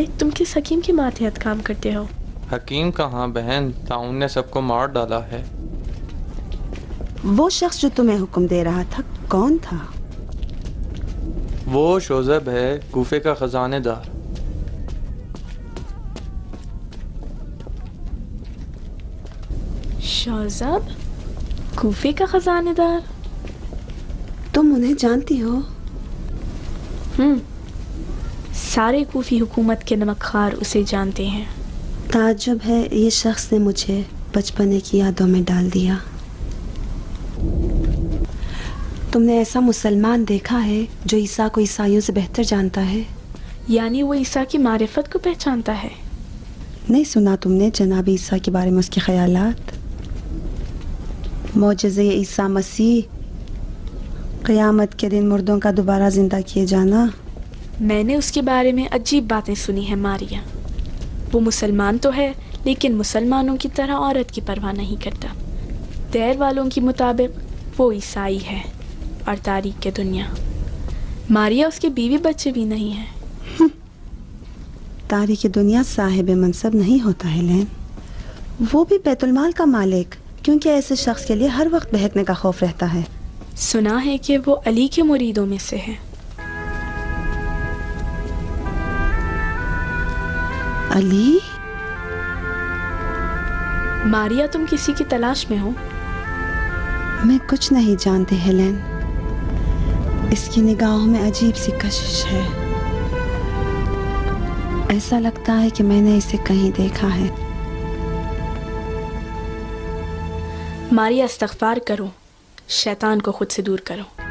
بھائی تم کس حکیم کے ماتحت کام کرتے ہو؟ حکیم کہاں بہن، طاعون نے سب کو مار ڈالا ہے۔ وہ شخص جو تمہیں حکم دے رہا تھا کون تھا؟ وہ شوذب ہے، کوفے کا خزانے دار۔ شوذب کوفے کا خزانے دار؟ تم انہیں جانتی ہو؟ سارے کوفی حکومت کے نمک خوار اسے جانتے ہیں۔ تعجب ہے یہ شخص نے مجھے بچپنے کی یادوں میں ڈال دیا۔ تم نے ایسا مسلمان دیکھا ہے جو عیسیٰ کو عیسائیوں سے بہتر جانتا ہے؟ یعنی وہ عیسیٰ کی معرفت کو پہچانتا ہے؟ نہیں سنا تم نے جناب عیسیٰ کے بارے میں اس کے خیالات؟ معجزے عیسیٰ مسیح، قیامت کے دن مردوں کا دوبارہ زندہ کیے جانا۔ میں نے اس کے بارے میں عجیب باتیں سنی ہیں ماریا۔ وہ مسلمان تو ہے لیکن مسلمانوں کی طرح عورت کی پرواہ نہیں کرتا۔ دیر والوں کے مطابق وہ عیسائی ہے اور تاریخ کے دنیا۔ ماریا اس کے بیوی بچے بھی نہیں ہیں۔ تاریخ دنیا صاحب منصب نہیں ہوتا ہے لین، وہ بھی بیت المال کا مالک، کیونکہ ایسے شخص کے لیے ہر وقت بہکنے کا خوف رہتا ہے۔ سنا ہے کہ وہ علی کے مریدوں میں سے ہے۔ علی؟ ماریا تم کسی کی تلاش میں ہو؟ میں کچھ نہیں جانتی ہیلن، اس کی نگاہوں میں عجیب سی کشش ہے، ایسا لگتا ہے کہ میں نے اسے کہیں دیکھا ہے۔ ماریا استغفار کرو، شیطان کو خود سے دور کرو۔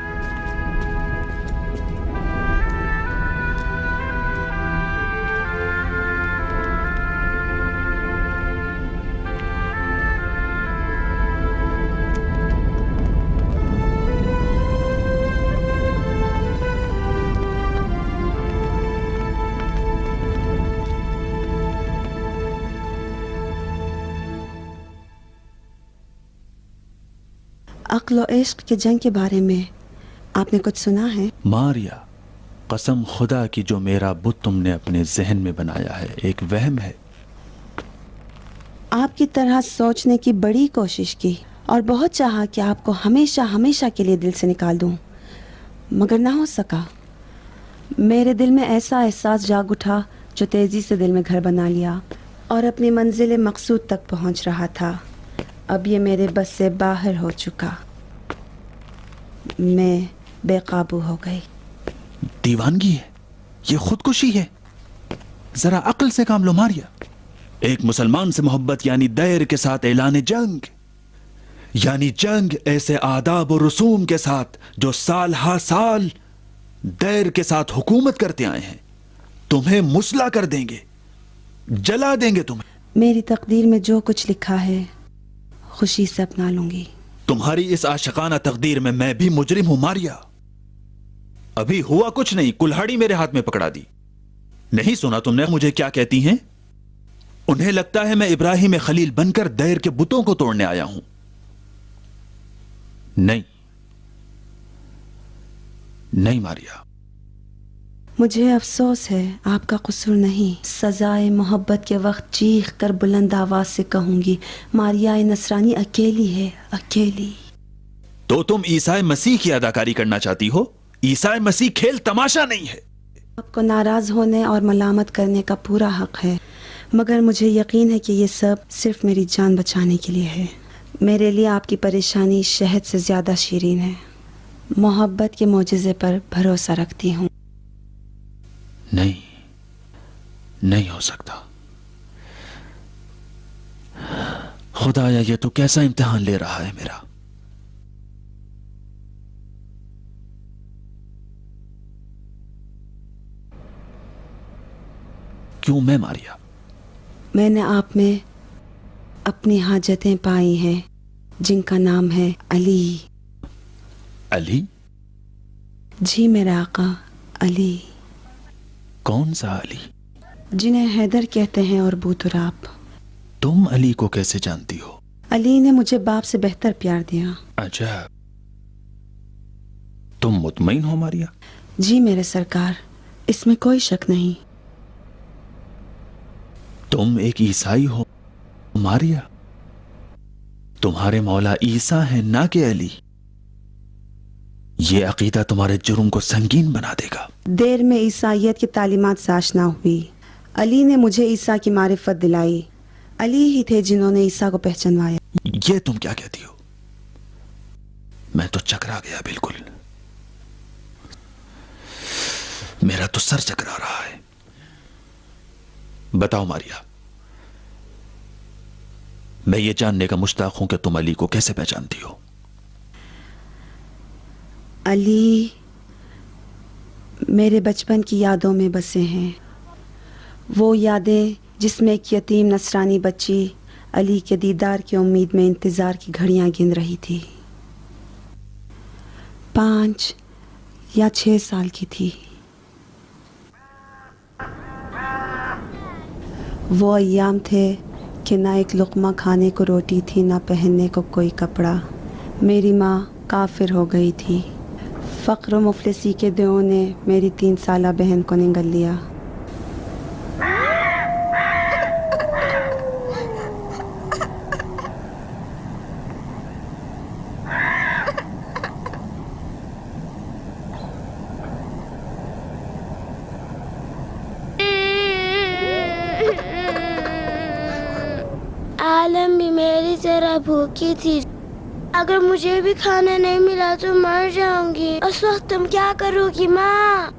عقل و عشق کے جنگ کے بارے میں آپ نے کچھ سنا ہے؟ ماریا، قسم خدا کی جو میرا بت تم نے اپنے ذہن میں بنایا ہے ایک وہم ہے۔ آپ کی طرح سوچنے کی بڑی کوشش کی اور بہت چاہا کہ آپ کو ہمیشہ ہمیشہ کے لیے دل سے نکال دوں، مگر نہ ہو سکا۔ میرے دل میں ایسا احساس جاگ اٹھا جو تیزی سے دل میں گھر بنا لیا اور اپنی منزل مقصود تک پہنچ رہا تھا۔ اب یہ میرے بس سے باہر ہو چکا، میں بے قابو ہو گئی۔ دیوانگی ہے، یہ خودکشی ہے، ذرا عقل سے کام لو ماریا۔ ایک مسلمان سے محبت یعنی دیر کے ساتھ اعلان جنگ، یعنی جنگ ایسے آداب و رسوم کے ساتھ جو سال ہا سال دیر کے ساتھ حکومت کرتے آئے ہیں۔ تمہیں مسلح کر دیں گے، جلا دیں گے تمہیں۔ میری تقدیر میں جو کچھ لکھا ہے خوشی سے اپنا لوں گی۔ تمہاری اس عاشقانہ تقدیر میں بھی مجرم ہوں ماریا۔ ابھی ہوا کچھ نہیں، کلہاڑی میرے ہاتھ میں پکڑا دی۔ نہیں سنا تم نے مجھے کیا کہتی ہیں؟ انہیں لگتا ہے میں ابراہیم خلیل بن کر دیر کے بتوں کو توڑنے آیا ہوں۔ نہیں ماریا، مجھے افسوس ہے، آپ کا قصور نہیں۔ سزائے محبت کے وقت چیخ کر بلند آواز سے کہوں گی، ماریا نصرانی اکیلی ہے، اکیلی۔ تو تم عیسیٰ مسیح کی اداکاری کرنا چاہتی ہو؟ عیسیٰ مسیح کھیل تماشا نہیں ہے۔ آپ کو ناراض ہونے اور ملامت کرنے کا پورا حق ہے، مگر مجھے یقین ہے کہ یہ سب صرف میری جان بچانے کے لیے ہے۔ میرے لیے آپ کی پریشانی شہد سے زیادہ شیرین ہے۔ محبت کے معجزے پر بھروسہ رکھتی ہوں۔ نہیں ہو سکتا۔ خدایا یہ تو کیسا امتحان لے رہا ہے میرا۔ کیوں میں ماریا؟ میں نے آپ میں اپنی حاجتیں پائی ہیں جن کا نام ہے علی۔ علی؟ جی میرے آقا، علی۔ کون سا علی؟ جنہیں حیدر کہتے ہیں اور بوتراب۔ تم علی کو کیسے جانتی ہو؟ علی نے مجھے باپ سے بہتر پیار دیا۔ اچھا، تم مطمئن ہو ماریا؟ جی میرے سرکار، اس میں کوئی شک نہیں۔ تم ایک عیسائی ہو ماریا، تمہارے مولا عیسیٰ ہیں نہ کہ علی۔ یہ عقیدہ تمہارے جرم کو سنگین بنا دے گا۔ دیر میں عیسائیت کی تعلیمات سے آشنا ہوئی۔ علی نے مجھے عیسیٰ کی معرفت دلائی۔ علی ہی تھے جنہوں نے عیسیٰ کو پہچانوایا۔ یہ تم کیا کہتی ہو؟ میں تو چکرا گیا بالکل، میرا تو سر چکرا رہا ہے۔ بتاؤ ماریا، میں یہ جاننے کا مشتاق ہوں کہ تم علی کو کیسے پہچانتی ہو؟ علی میرے بچپن کی یادوں میں بسے ہیں، وہ یادیں جس میں ایک یتیم نصرانی بچی علی کے دیدار کی امید میں انتظار کی گھڑیاں گن رہی تھی۔ 5 یا 6 سال کی تھی۔ وہ ایام تھے کہ نہ ایک لقمہ کھانے کو روٹی تھی، نہ پہننے کو کوئی کپڑا۔ میری ماں کافر ہو گئی تھی۔ فقر و مفلسی کے دیوں نے میری 3 سالہ بہن کو نگل لیا۔ عالم بھی میری طرح بھوکی تھی۔ اگر مجھے بھی کھانا نہیں ملا تو مر جاؤں گی۔ اس وقت تم کیا کرو گی ماں؟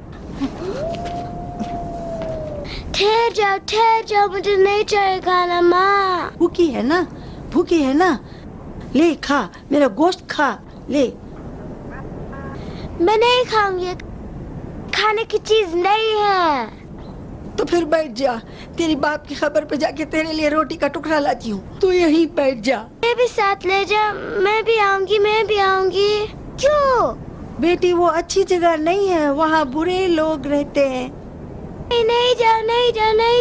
ٹھہر جاؤ، مجھے نہیں چاہیے کھانا ماں۔ بھوکی ہے نا، بھوکی ہے نا، لے کھا، میرا گوشت کھا، لے۔ میں نہیں کھاؤں گی، کھانے کی چیز نہیں ہے۔ تو پھر بیٹھ جا، تیری باپ کی خبر پہ جا کے تیرے لیے روٹی کا ٹکڑا لاتی ہوں، تو یہیں بیٹھ جا۔ میں بھی ساتھ لے جا، میں بھی آؤں گی۔ کیوں؟ بیٹی وہ اچھی جگہ نہیں ہے، وہاں برے لوگ رہتے ہیں۔ نہیں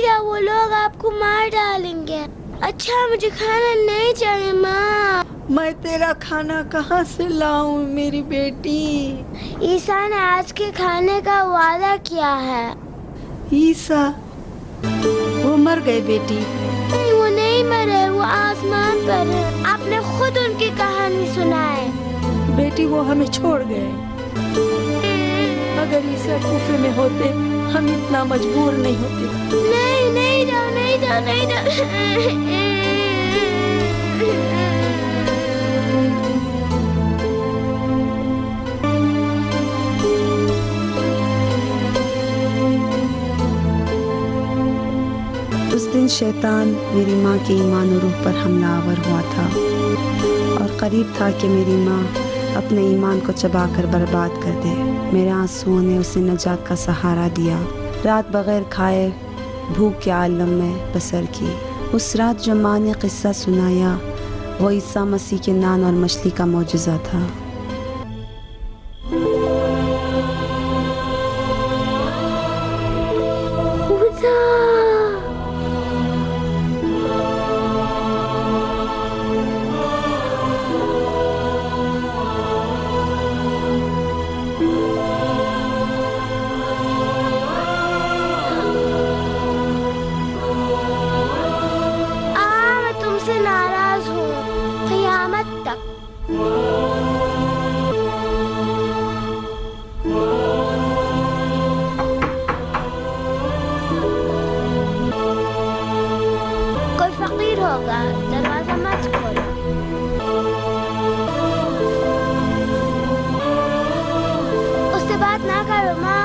جا، وہ لوگ آپ کو مار ڈالیں گے۔ اچھا مجھے کھانا نہیں چاہیے ماں۔ میں تیرا کھانا کہاں سے لاؤں میری بیٹی؟ عیسیٰ نے آج کے کھانے کا وعدہ کیا ہے۔ عیسیٰ وہ مر گئے بیٹی۔ نہیں، وہ نہیں مرے، وہ آسمان پر ہے۔ آپ نے خود ان کی کہانی سنائے۔ بیٹی وہ ہمیں چھوڑ گئے۔ اگر عیسیٰ کوفے میں ہوتے ہم اتنا مجبور نہیں ہوتے۔ نہیں جاؤ۔ اس دن شیطان میری ماں کے ایمان و روح پر حملہ آور ہوا تھا، اور قریب تھا کہ میری ماں اپنے ایمان کو چبا کر برباد کر دے۔ میرے آنسوؤں نے اسے نجات کا سہارا دیا۔ رات بغیر کھائے بھوک کے عالم میں بسر کی۔ اس رات جو ماں نے قصہ سنایا وہ عیسیٰ مسیح کے نان اور مچھلی کا معجزہ تھا۔ دروازہ مت کھولو۔ اس سے بات نہ کرو ماں۔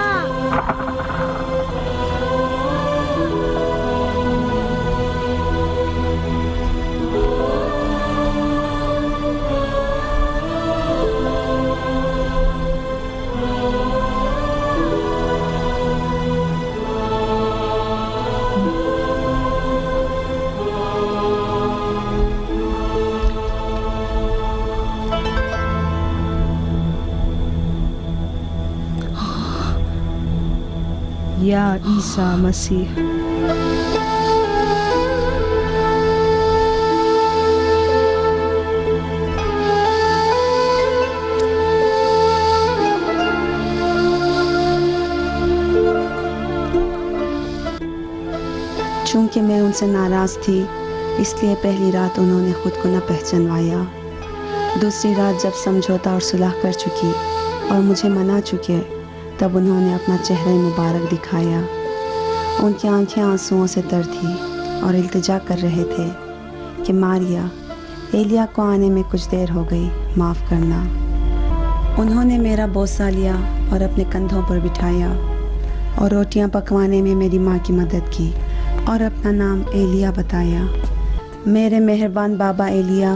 یا عیسیٰ مسیح، چونکہ میں ان سے ناراض تھی اس لیے پہلی رات انہوں نے خود کو نہ پہچانوایا. دوسری رات جب سمجھوتا اور صلح کر چکی اور مجھے منا چکے تب انہوں نے اپنا چہرہ مبارک دکھایا. ان کی آنکھیں آنسوؤں سے تر تھیں اور التجا کر رہے تھے کہ ماریا، ایلیا کو آنے میں کچھ دیر ہو گئی، معاف کرنا. انہوں نے میرا بوسہ لیا اور اپنے کندھوں پر بٹھایا اور روٹیاں پکوانے میں میری ماں کی مدد کی اور اپنا نام ایلیا بتایا. میرے مہربان بابا ایلیا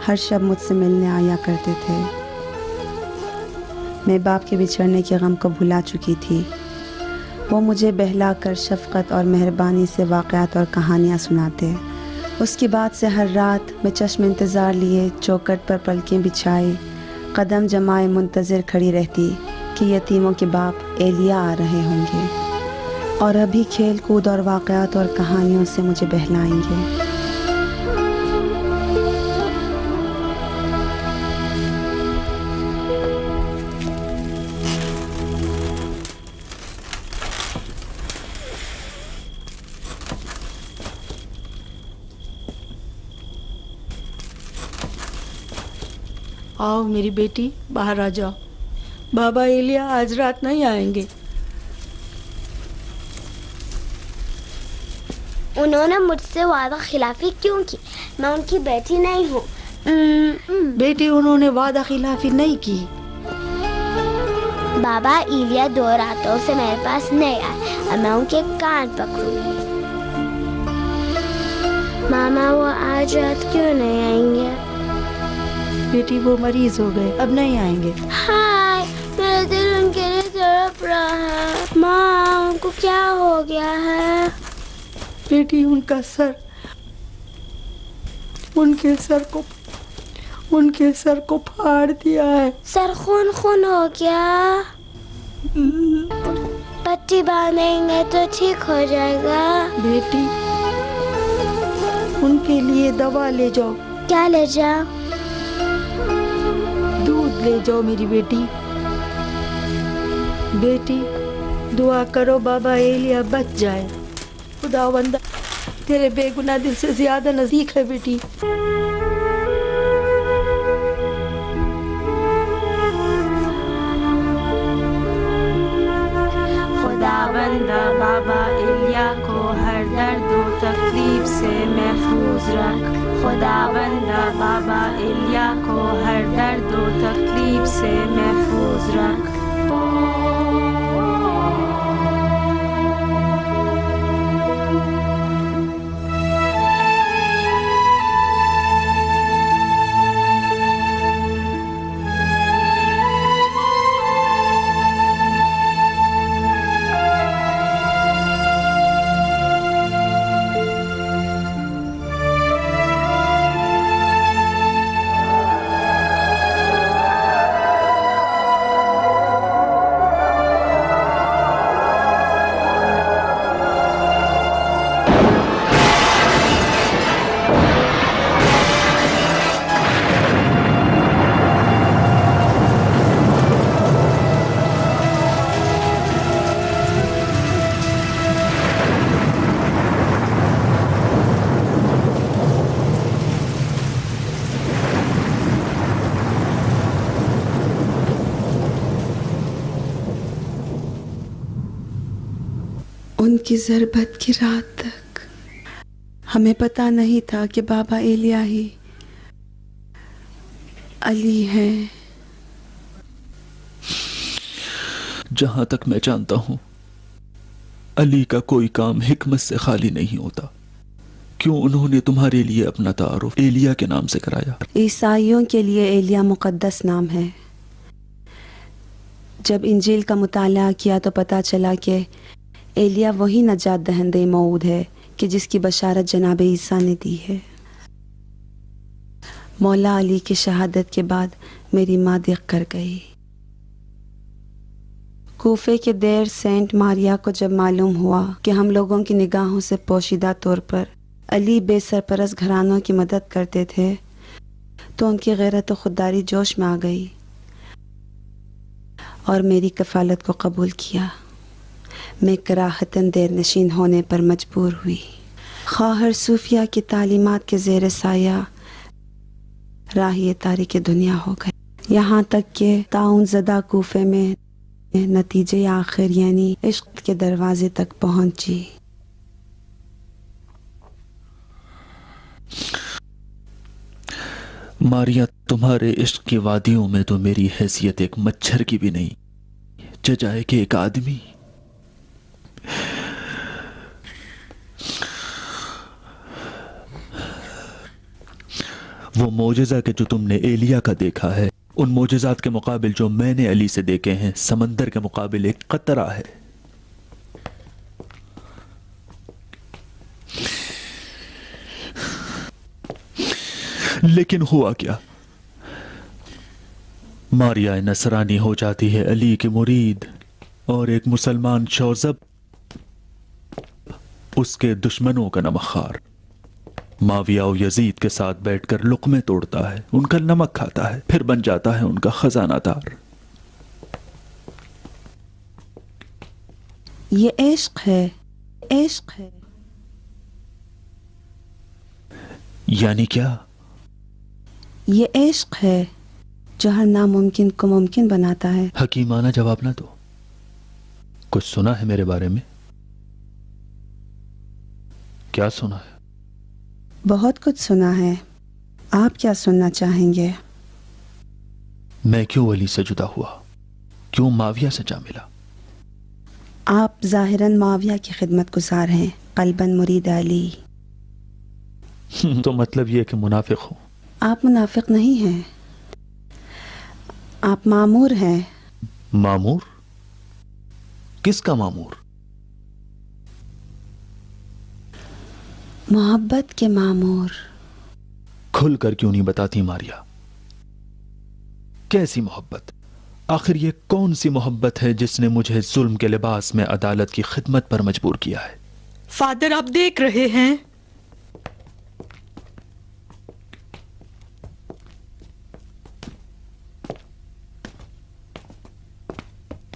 ہر شب مجھ سے ملنے آیا کرتے تھے. میں باپ کے بچھڑنے کے غم کو بھلا چکی تھی. وہ مجھے بہلا کر شفقت اور مہربانی سے واقعات اور کہانیاں سناتے. اس کے بعد سے ہر رات میں چشم انتظار لیے چوکٹ پر پلکیں بچھائے قدم جمائے منتظر کھڑی رہتی کہ یتیموں کے باپ ایلیا آ رہے ہوں گے اور ابھی کھیل کود اور واقعات اور کہانیوں سے مجھے بہلائیں گے. آؤ میری بیٹی، باہر آ جاؤ. بابا ایلیا آج رات نہیں آئیں گے. انہوں نے مجھ سے وعدہ خلافی کیوں کی؟ میں ان کی بیٹی نہیں ہوں. بیٹی، انہوں نے وعدہ خلافی نہیں کی. بابا ایلیا 2 راتوں سے میرے پاس نہیں آئے اور میں ان کے کان پکڑوں گی. ماما وہ آج رات کیوں نہیں آئیں گے؟ بیٹی، وہ مریض ہو گئے، اب نہیں آئیں گے. ہائے، میرا دل ان کے لیے تڑپ رہا ہے. ماں، ان کو کیا ہو گیا ہے؟ بیٹی، ان کے سر کو پھاڑ دیا ہے. سر خون ہو گیا. پٹی باندھیں گے تو ٹھیک ہو جائے گا. بیٹی، ان کے لیے دوا لے جاؤ. کیا لے جاؤ؟ دودھ لے جاؤ میری بیٹی. بیٹی، دعا کرو بابا ایلیا بچ جائے. خداوند تیرے بے گناہ دل سے زیادہ نزدیک ہے بیٹی. خداوند بابا ایلیا کو ہر درد و تکلیف سے محفوظ رکھ. خداوند بابا ایلیا کو ہر درد و تکلیف سے محفوظ رکھ. ان کی ضربت کی رات تک ہمیں پتہ نہیں تھا کہ بابا ایلیا ہی علی ہیں. جہاں تک میں جانتا ہوں علی کا کوئی کام حکمت سے خالی نہیں ہوتا. کیوں انہوں نے تمہارے لیے اپنا تعارف ایلیا کے نام سے کرایا؟ عیسائیوں کے لیے ایلیا مقدس نام ہے. جب انجیل کا مطالعہ کیا تو پتہ چلا کہ ایلیا وہی نجات دہندہ موعود ہے کہ جس کی بشارت جناب عیسیٰ نے دی ہے. مولا علی کی شہادت کے بعد میری ماں دق کر گئی. کوفے کے دیر سینٹ ماریا کو جب معلوم ہوا کہ ہم لوگوں کی نگاہوں سے پوشیدہ طور پر علی بے سرپرست گھرانوں کی مدد کرتے تھے تو ان کی غیرت و خودداری جوش میں آ گئی اور میری کفالت کو قبول کیا. میں کراہتاً دیر نشین ہونے پر مجبور ہوئی. خواہر صوفیہ کی تعلیمات کے زیر سایہ راہی تاریک دنیا ہو گئے، یہاں تک کہ طاعون زدہ کوفے میں نتیجے آخر یعنی عشق کے دروازے تک پہنچی۔ ماریا، تمہارے عشق کی وادیوں میں تو میری حیثیت ایک مچھر کی بھی نہیں، ججائے کہ ایک آدمی۔ وہ معجزہ کہ جو تم نے ایلیا کا دیکھا ہے، ان معجزات کے مقابل جو میں نے علی سے دیکھے ہیں، سمندر کے مقابل ایک قطرہ ہے۔ لیکن ہوا کیا؟ ماریا نصرانی ہو جاتی ہے علی کی مرید، اور ایک مسلمان شوذب اس کے دشمنوں کا نمکخوار معاویہ و یزید کے ساتھ بیٹھ کر لقمے توڑتا ہے، ان کا نمک کھاتا ہے، پھر بن جاتا ہے ان کا خزانہ دار۔ یہ عشق ہے، عشق ہے۔ یعنی کیا؟ یہ عشق ہے جو ہر ناممکن کو ممکن بناتا ہے۔ حکیمانہ جواب نہ دو۔ کچھ سنا ہے میرے بارے میں؟ کیا سنا ہے؟ بہت کچھ سنا ہے، آپ کیا سننا چاہیں گے؟ میں کیوں علی سے جدا ہوا؟ کیوں معاویہ سے جا ملا؟ آپ ظاہراً معاویہ کی خدمت گزار ہیں، قلباً مرید علی۔ تو مطلب یہ کہ منافق ہوں؟ آپ منافق نہیں ہیں، آپ مامور ہیں۔ مامور؟ کس کا مامور؟ محبت کے مامور۔ کھل کر کیوں نہیں بتاتی ماریا؟ کیسی محبت؟ آخر یہ کون سی محبت ہے جس نے مجھے ظلم کے لباس میں عدالت کی خدمت پر مجبور کیا ہے؟ فادر، آپ دیکھ رہے ہیں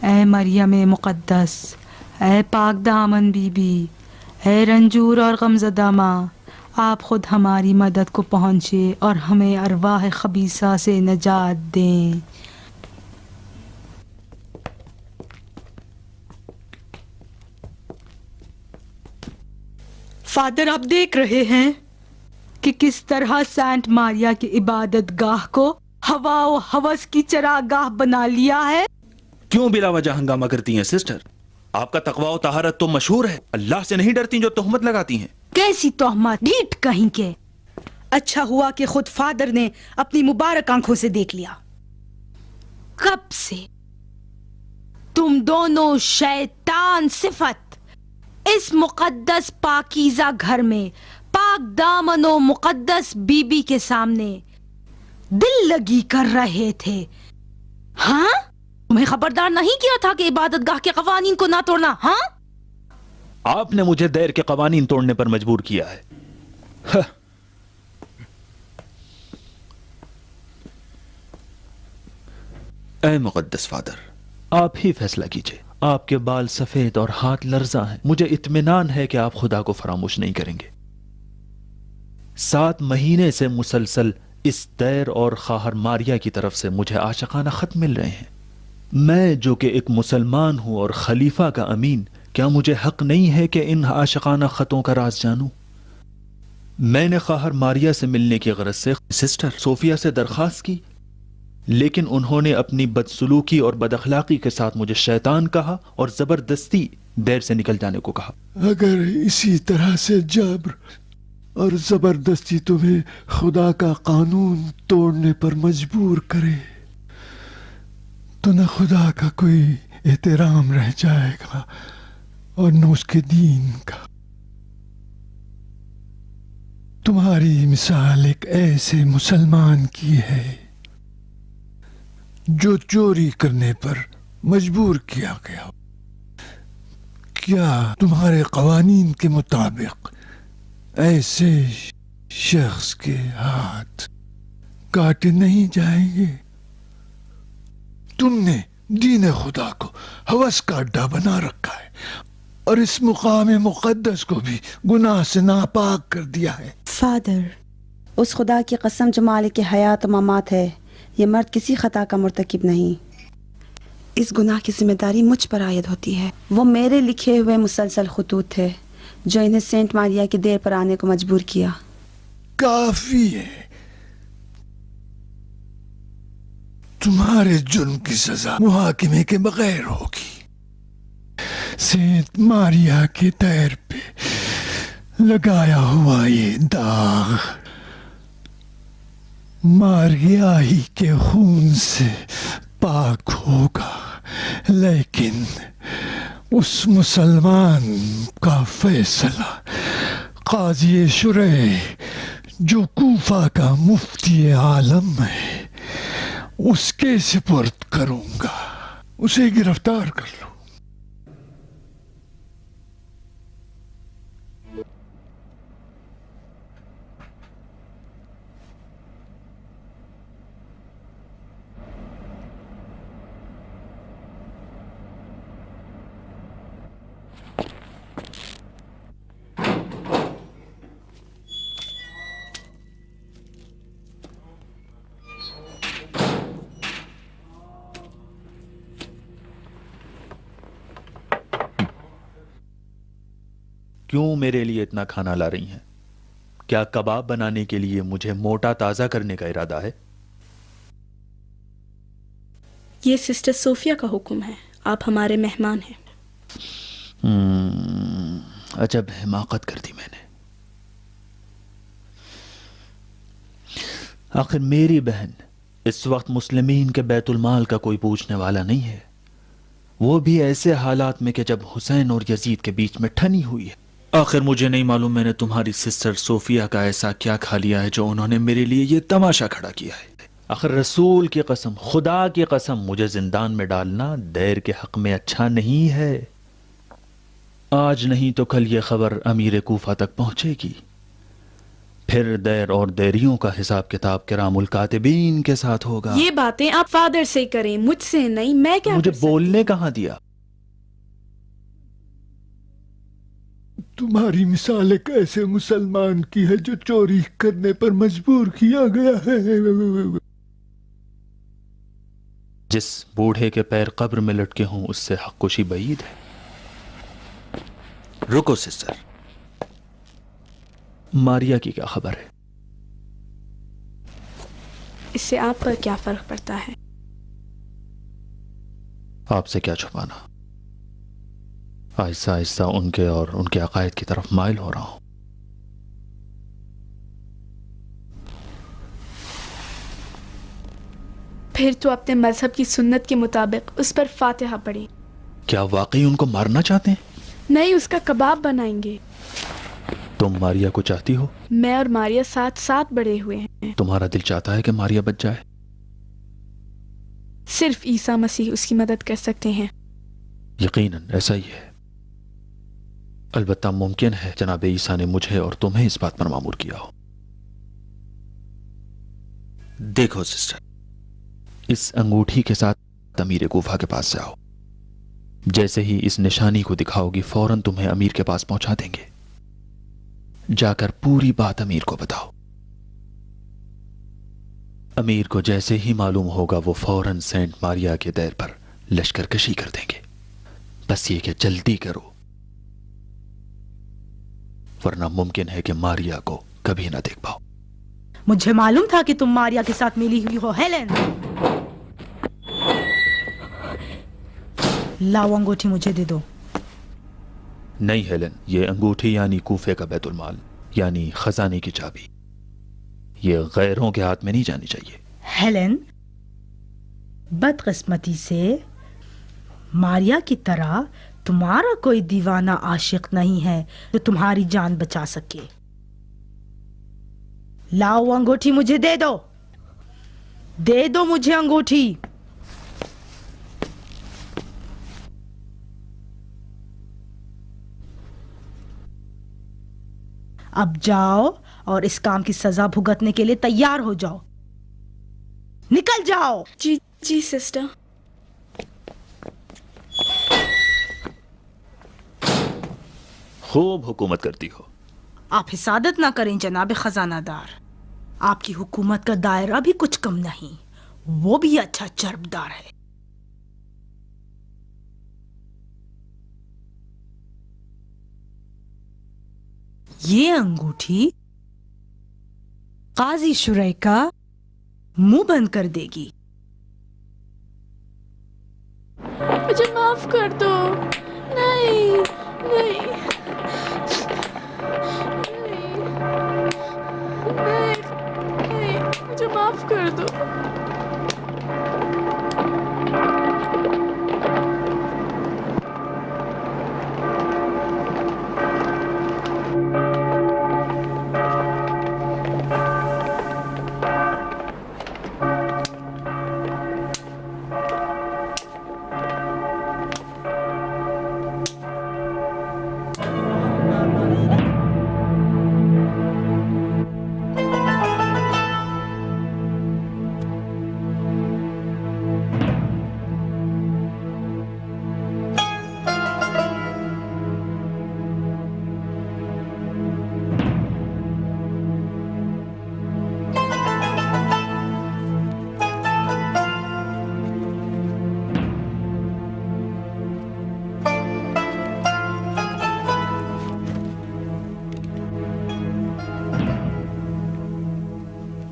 اے مریم مقدس، اے پاک دامن بی بی، اے رنجور اور غمزدہ ماں، آپ خود ہماری مدد کو پہنچے اور ہمیں ارواح خبیثہ سے نجات دیں۔ فادر، آپ دیکھ رہے ہیں کہ کس طرح سینٹ ماریا کی عبادت گاہ کو ہوا و ہوس کی چراگاہ بنا لیا ہے۔ کیوں بلا وجہ ہنگامہ کرتی ہیں سسٹر؟ آپ کا تقوی و طہارت تو مشہور ہے، اللہ سے نہیں ڈرتی جو تہمت لگاتی ہیں۔ کیسی تہمت؟ ڈھیٹ کہیں کے۔ اچھا ہوا کہ خود فادر نے اپنی مبارک آنکھوں سے دیکھ لیا۔ کب سے تم دونوں شیطان صفت اس مقدس پاکیزہ گھر میں پاک دامن و مقدس بی بی کے سامنے دل لگی کر رہے تھے؟ ہاں، تمہیں خبردار نہیں کیا تھا کہ عبادت گاہ کے قوانین کو نہ توڑنا؟ ہاں، آپ نے مجھے دیر کے قوانین توڑنے پر مجبور کیا ہے۔ اے مقدس فادر، آپ ہی فیصلہ کیجئے۔ آپ کے بال سفید اور ہاتھ لرزاں ہیں، مجھے اطمینان ہے کہ آپ خدا کو فراموش نہیں کریں گے۔ 7 مہینے سے مسلسل اس دیر اور خواہر ماریا کی طرف سے مجھے عاشقانہ خط مل رہے ہیں۔ میں جو کہ ایک مسلمان ہوں اور خلیفہ کا امین، کیا مجھے حق نہیں ہے کہ ان عاشقانہ خطوں کا راز جانوں؟ میں نے خواہر ماریا سے ملنے کی غرض سے سسٹر صوفیہ سے درخواست کی، لیکن انہوں نے اپنی بدسلوکی اور بد اخلاقی کے ساتھ مجھے شیطان کہا اور زبردستی دیر سے نکل جانے کو کہا۔ اگر اسی طرح سے جبر اور زبردستی تمہیں خدا کا قانون توڑنے پر مجبور کرے تو نہ خدا کا کوئی احترام رہ جائے گا اور نہ اس کے دین کا۔ تمہاری مثال ایک ایسے مسلمان کی ہے جو چوری کرنے پر مجبور کیا گیا۔ کیا تمہارے قوانین کے مطابق ایسے شخص کے ہاتھ کاٹے نہیں جائیں گے؟ تم نے دین خدا کو ہوس کا اڈا بنا رکھا ہے اور اس مقام مقدس کو بھی گناہ سے ناپاک کر دیا ہے۔ فادر، اس خدا کی قسم جو مالک حیات و ممات ہے، یہ مرد کسی خطا کا مرتکب نہیں۔ اس گناہ کی ذمہ داری مجھ پر عائد ہوتی ہے۔ وہ میرے لکھے ہوئے مسلسل خطوط تھے جو انہیں سینٹ ماریا کی دیر پر آنے کو مجبور کیا۔ کافی ہے، تمہارے جرم کی سزا محاکمے کے بغیر ہوگی۔ سینٹ ماریا کے دیر پہ لگایا ہوا یہ داغ ماریا ہی کے خون سے پاک ہوگا، لیکن اس مسلمان کا فیصلہ قاضی شرح جو کوفہ کا مفتی عالم ہے اس کے سپرد کروں گا۔ اسے گرفتار کر لو۔ کیوں میرے لیے اتنا کھانا لا رہی ہیں؟ کیا کباب بنانے کے لیے مجھے موٹا تازہ کرنے کا ارادہ ہے؟ یہ سسٹر صوفیہ کا حکم ہے، آپ ہمارے مہمان ہیں۔ عجب حماقت کر دی میں نے۔ آخر میری بہن اس وقت مسلمین کے بیت المال کا کوئی پوچھنے والا نہیں ہے، وہ بھی ایسے حالات میں کہ جب حسین اور یزید کے بیچ میں ٹھنی ہوئی ہے۔ آخر مجھے نہیں معلوم میں نے تمہاری سسٹر صوفیہ کا ایسا کیا کھا لیا ہے جو انہوں نے میرے لیے یہ تماشا کھڑا کیا ہے۔ آخر رسول کی قسم، خدا کی قسم، مجھے زندان میں ڈالنا دیر کے حق میں اچھا نہیں ہے۔ آج نہیں تو کل یہ خبر امیر کوفہ تک پہنچے گی، پھر دیر اور دیریوں کا حساب کتاب کرام الکاتبین کے ساتھ ہوگا۔ یہ باتیں آپ فادر سے کریں، مجھ سے نہیں۔ میں کیا مجھے کر سکتی؟ بولنے کہاں دیا؟ تمہاری مثال ایک ایسے مسلمان کی ہے جو چوری کرنے پر مجبور کیا گیا ہے۔ جس بوڑھے کے پیر قبر میں لٹکے ہوں اس سے حق کشی بعید ہے۔ رکو سسٹر، ماریا کی کیا خبر ہے؟ اس سے آپ پر کیا فرق پڑتا ہے؟ آپ سے کیا چھپانا؟ آہستہ آہستہ ان کے اور ان کے عقائد کی طرف مائل ہو رہا ہوں۔ پھر تو اپنے مذہب کی سنت کے مطابق اس پر فاتحہ پڑھیں۔ کیا واقعی ان کو مارنا چاہتے ہیں؟ نہیں، اس کا کباب بنائیں گے۔ تم ماریا کو چاہتی ہو؟ میں اور ماریا ساتھ ساتھ بڑے ہوئے ہیں۔ تمہارا دل چاہتا ہے کہ ماریا بچ جائے؟ صرف عیسیٰ مسیح اس کی مدد کر سکتے ہیں۔ یقیناً ایسا ہی ہے، البتہ ممکن ہے جناب عیسیٰ نے مجھے اور تمہیں اس بات پر مامور کیا ہو۔ دیکھو سسٹر، اس انگوٹھی کے ساتھ امیر کوفہ کے پاس سے آؤ۔ جیسے ہی اس نشانی کو دکھاؤ گی فوراً تمہیں امیر کے پاس پہنچا دیں گے۔ جا کر پوری بات امیر کو بتاؤ۔ امیر کو جیسے ہی معلوم ہوگا وہ فوراً سینٹ ماریا کے دیر پر لشکر کشی کر دیں گے۔ بس یہ کہ جلدی کرو، ورنہ ممکن ہے کہ ماریا کو کبھی نہ دیکھ پاؤ۔ مجھے معلوم تھا کہ تم ماریا کے ساتھ ملی ہوئی ہو ہیلن۔ لاؤ انگوٹھی مجھے دے دو۔ نہیں ہیلن، یہ انگوٹھی یعنی کوفے کا بیت المال، یعنی خزانے کی چابی، یہ غیروں کے ہاتھ میں نہیں جانی چاہیے۔ ہیلن، بدقسمتی سے ماریا کی طرح تمہارا کوئی دیوانہ عاشق نہیں ہے جو تمہاری جان بچا سکے۔ لاؤ انگوٹھی مجھے دے دو، دے دو مجھے انگوٹھی۔ اب جاؤ اور اس کام کی سزا بھگتنے کے لیے تیار ہو جاؤ۔ نکل جاؤ۔ جی سسٹر۔ خوب حکومت کرتی ہو. آپ حسادت نہ کریں جناب خزانہ دار، آپ کی حکومت کا دائرہ بھی کچھ کم نہیں، وہ بھی اچھا چربدار ہے. یہ انگوٹھی قاضی شرح کا منہ بند کر دے گی. مجھے معاف کر دو. نہیں نہیں نہیں، مجھے معاف کر دو.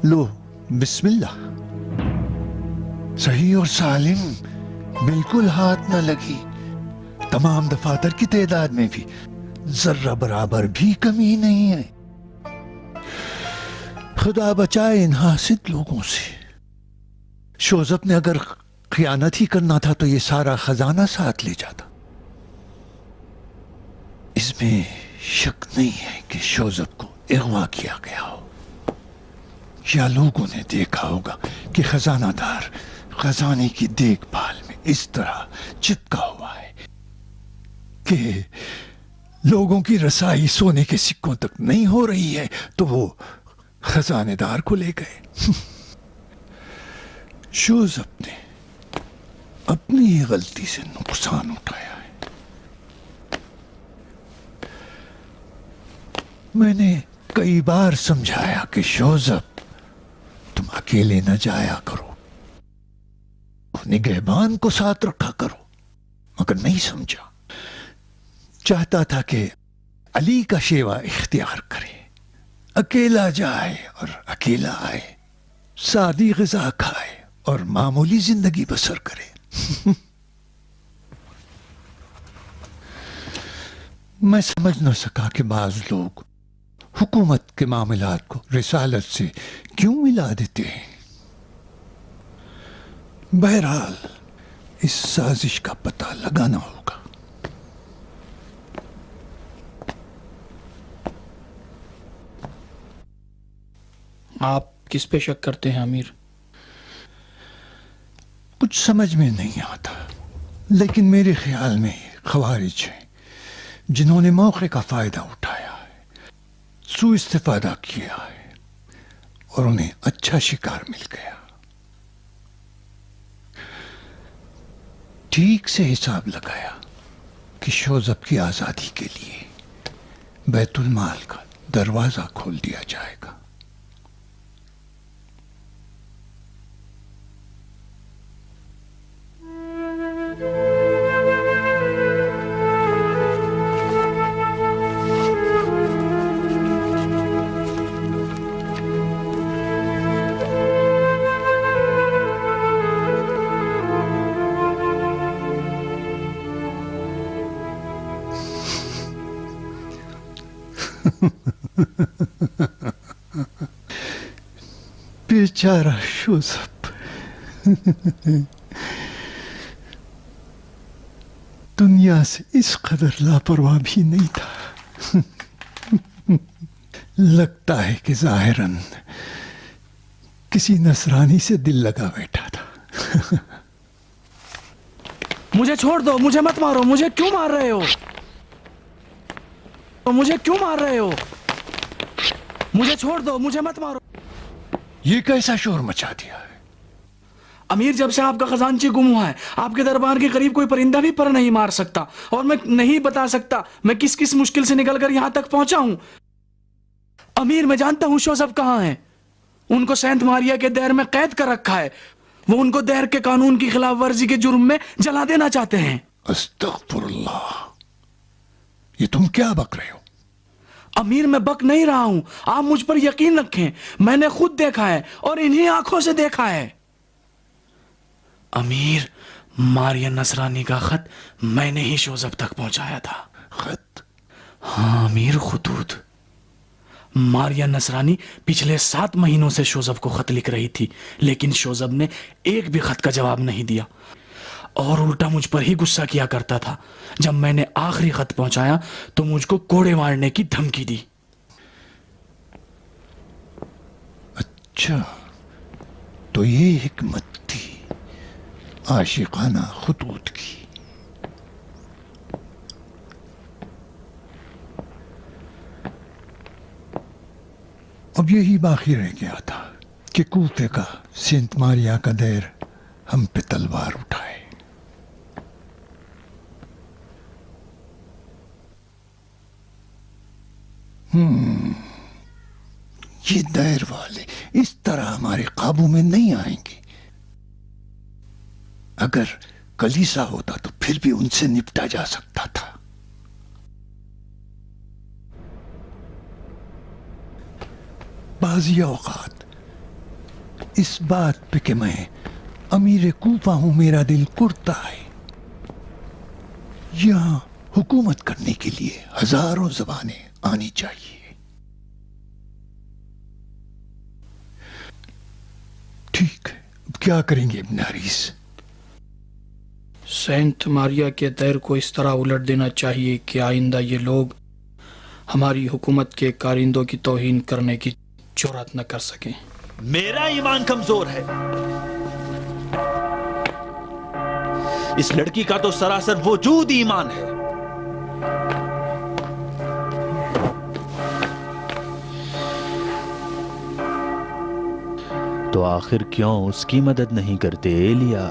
لو بسم اللہ. صحیح اور سالم، بالکل ہاتھ نہ لگی. تمام دفاتر کی تعداد میں بھی ذرہ برابر بھی کمی نہیں ہے. خدا بچائے ان حاسد لوگوں سے. شوزب نے اگر خیانت ہی کرنا تھا تو یہ سارا خزانہ ساتھ لے جاتا. اس میں شک نہیں ہے کہ شوزب کو اغوا کیا گیا ہو، یا لوگوں نے دیکھا ہوگا کہ خزانہ دار خزانے کی دیکھ بھال میں اس طرح چپکا ہوا ہے کہ لوگوں کی رسائی سونے کے سکوں تک نہیں ہو رہی ہے، تو وہ خزانے دار کو لے گئے. شوزب نے اپنی ہی غلطی سے نقصان اٹھایا ہے. میں نے کئی بار سمجھایا کہ شوزب تم اکیلے نہ جایا کرو، نگہبان کو ساتھ رکھا کرو، مگر نہیں سمجھا. چاہتا تھا کہ علی کا شیوا اختیار کرے، اکیلا جائے اور اکیلا آئے، سادی غذا کھائے اور معمولی زندگی بسر کرے. میں سمجھ نہ سکا کہ بعض لوگ حکومت کے معاملات کو رسالت سے کیوں ملا دیتے ہیں. بہرحال اس سازش کا پتہ لگانا ہوگا. آپ کس پہ شک کرتے ہیں امیر؟ کچھ سمجھ میں نہیں آتا، لیکن میرے خیال میں خوارج ہیں جنہوں نے موقع کا فائدہ اٹھایا ہے، سوء استفادہ کیا ہے اور انہیں اچھا شکار مل گیا. ٹھیک سے حساب لگایا کہ شوزب کی آزادی کے لیے بیت المال کا دروازہ کھول دیا جائے گا. بیچارہ شوزب دنیا سے اس قدر لاپرواہ بھی نہیں تھا. لگتا ہے کہ ظاہراً کسی نصرانی سے دل لگا بیٹھا تھا. مجھے چھوڑ دو، مجھے مت مارو. مجھے کیوں مار رہے ہو؟ مجھے کیوں مار رہے ہو؟ مجھے چھوڑ دو، مجھے مت مارو. یہ کیسا شور مچا دیا ہے؟ امیر جب سے آپ کا خزانچی گم ہوا ہے آپ کے دربار کے قریب کوئی پرندہ بھی پر نہیں مار سکتا، اور میں نہیں بتا سکتا میں کس کس مشکل سے نکل کر یہاں تک پہنچا ہوں۔ امیر میں جانتا ہوں شوزف کہاں ہیں، ان کو سینٹ ماریا کے دیر میں قید کر رکھا ہے، وہ ان کو دیر کے قانون کی خلاف ورزی کے جرم میں جلا دینا چاہتے ہیں۔ استغفر اللہ، یہ تم کیا بک رہے ہو؟ امیر میں بک نہیں رہا ہوں، آپ مجھ پر یقین رکھیں، میں نے خود دیکھا ہے اور انہی آنکھوں سے دیکھا ہے۔ امیر، ماریا نصرانی کا خط میں نے ہی شوزف تک پہنچایا تھا۔ خط؟ ہاں امیر، خطوط۔ ماریا نصرانی پچھلے 7 مہینوں سے شوزف کو خط لکھ رہی تھی، لیکن شوزف نے ایک بھی خط کا جواب نہیں دیا اور الٹا مجھ پر ہی غصہ کیا کرتا تھا۔ جب میں نے آخری خط پہنچایا تو مجھ کو کوڑے مارنے کی دھمکی دی۔ اچھا، تو یہ حکمت تھی عاشقانہ خطوط کی۔ اب یہی باقی رہ گیا تھا کہ کوفے کا سینٹ ماریا کا دیر ہم پہ تلوار اٹھائے۔ یہ دیر والے اس طرح ہمارے قابو میں نہیں آئیں گے۔ اگر کلیسا ہوتا تو پھر بھی ان سے نپٹا جا سکتا تھا۔ بعضی اوقات اس بات پہ کہ میں امیر کوفہ ہوں میرا دل کرتا ہے۔ یہاں حکومت کرنے کے لیے ہزاروں زبانیں آنی چاہیے۔ ٹھیک ہے، اب کیا کریں گے ابن حریث؟ سینٹ ماریا کے دیر کو اس طرح الٹ دینا چاہیے کہ آئندہ یہ لوگ ہماری حکومت کے کارندوں کی توہین کرنے کی جرات نہ کر سکیں۔ میرا ایمان کمزور ہے، اس لڑکی کا تو سراسر وجود ایمان ہے۔ تو آخر کیوں اس کی مدد نہیں کرتے ایلیا؟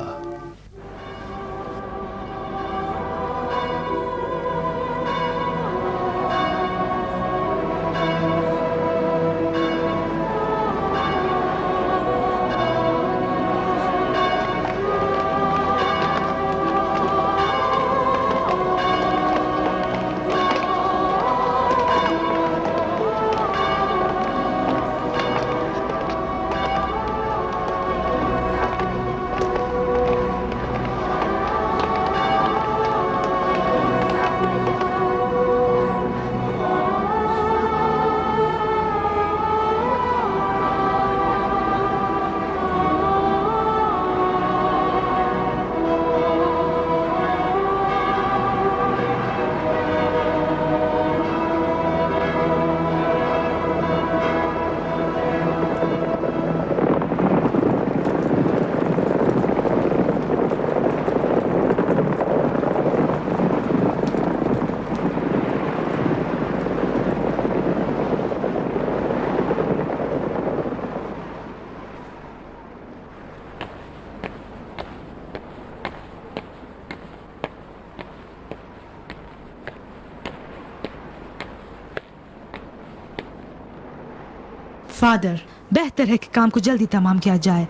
فادر، بہتر ہے کہ کام کو جلدی تمام کیا جائے،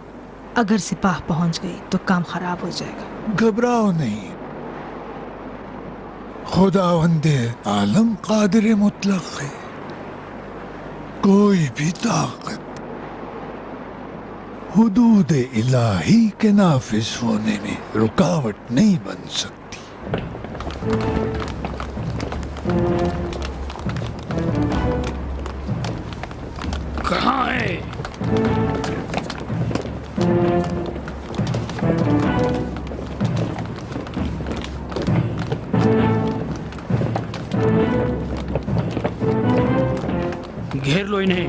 اگر سپاہ پہنچ گئی تو کام خراب ہو جائے گا۔ گھبراؤ نہیں، خداوند عالم قادر مطلق ہے، کوئی بھی طاقت حدود الہی کے نافذ ہونے میں رکاوٹ نہیں بن سکتی۔ کہاں ہے؟ گھیر لو انہیں۔